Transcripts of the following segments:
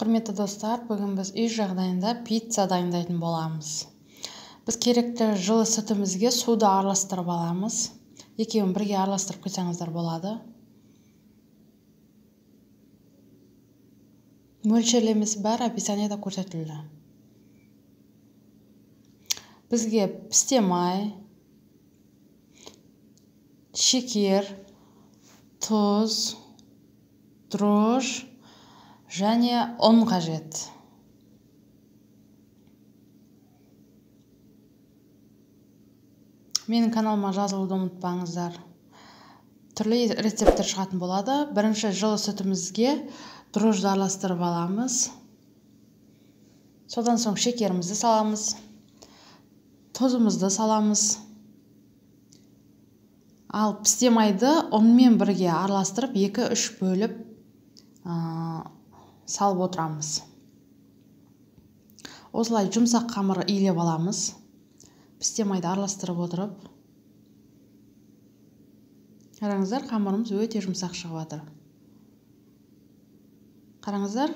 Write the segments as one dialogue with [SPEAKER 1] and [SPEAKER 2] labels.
[SPEAKER 1] Құрметті достар, бүгін біз үй жағдайында пицца дайындайтын боламыз. Біз керекті жылы сүтімізге суды араластырып аламыз. Екеуін бірге араластырып қойсаңыздар болады. Мөлшерлемесі бәрі описаниеда көрсетілді. Бізге пісте май, шекер, тұз, дрожж және ұн қажет. Менің каналыма жазылуды ұмытпаңыздар. Түрлі рецепттер шығатын болады. Бірінші жылы сүтімізге дрожжды араластырып аламыз. Содан соң шекерімізді саламыз. Тұзымызды саламыз. Ал пісте майды ұнмен бірге араластырып 2-3 бөліп салып отырамыз. Осылай жұмсақ қамыр илеп аламыз. Пісте майды араластырып отырып. Қараңыздар, қамырымыз өте жұмсақ шығып жатыр. Қараңыздар,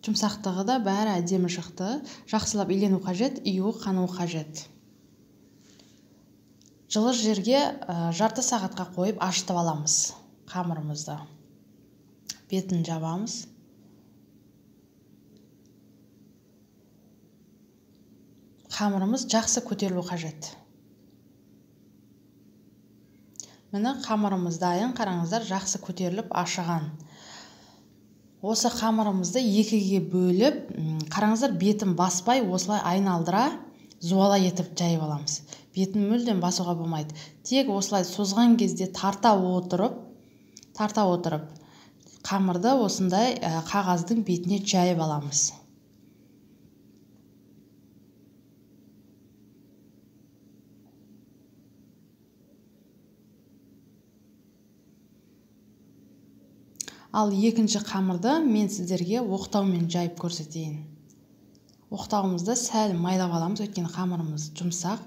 [SPEAKER 1] жұмсақтығы да бәрі әдемі шықты. Жақсылап илену қажет, июі қану қажет. Жылы жерге жарты сағатқа қойып ашытып аламыз қамырымызды. Бетін жабамыз. Қамырымыз жақсы көтерілу қажет. Міне қамырымыз дайын, қараңыздар, жақсы көтеріліп ашыған. Осы қамырымызды екіге бөліп, қараңыздар, бетін баспай, осылай айналдыра, зуала етіп жайып аламыз. Бетін мүлдем басуға болмайды. Тек осылай созған кезде тарта отырып, қамырды осындай қағаздың бетіне жайып аламыз. Ал екінші қамырды мен сіздерге оқтаумен жайып көрсетейін. Оқтауымызды сәл майлап аламыз, өйткені қамырымыз жұмсақ,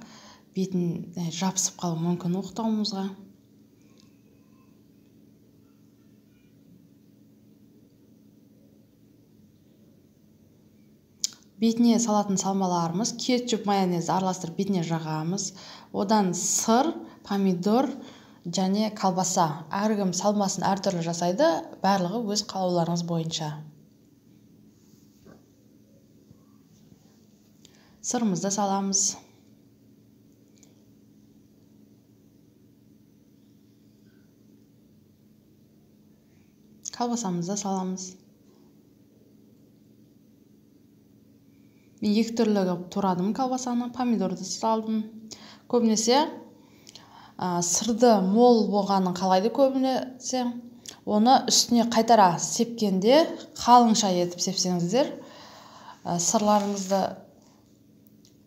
[SPEAKER 1] бетін жабысып қалуы мүмкін оқтауымызға. Бетіне салатын салмаларымыз кетчуп, майонез араластырып бетіне жағамыз. Одан сыр, помидор және колбаса. Әркім салмасын әртүрлі жасайды, барлығы өз қалауларыңыз бойынша. Сырымызды саламыз. Колбасамызды саламыз. Мен екі түрлі турадым колбасаны, помидорды салдым. Көбінесе сырды мол болғанын қалайды көбінесе. Оны үстіне қайтара сепкенде қалыңша етіп сепсеңіздер,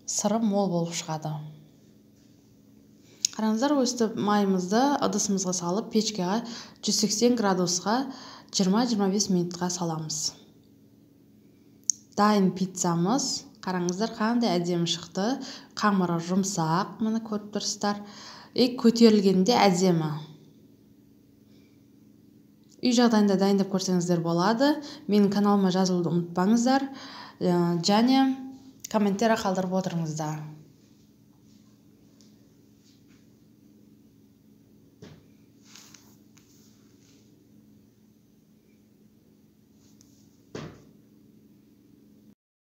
[SPEAKER 1] сыры мол болып шығады. Қараңыздар, өстіп майымызды ыдысымызға салып, печкеге 180 градусқа 20-25 минутқа саламыз. Дайын пиццамыз, қараңыздар, қандай әдемі шықты. Қамыры жұмсақ, мұны көріп тұрсыздар. Көтерілгенде әдемі. Үй жағдайында дайындап көрсеңіздер болады. Менің каналыма жазылуды ұмытпаңыздар. Және комментарий қалдырып отырыңыздар.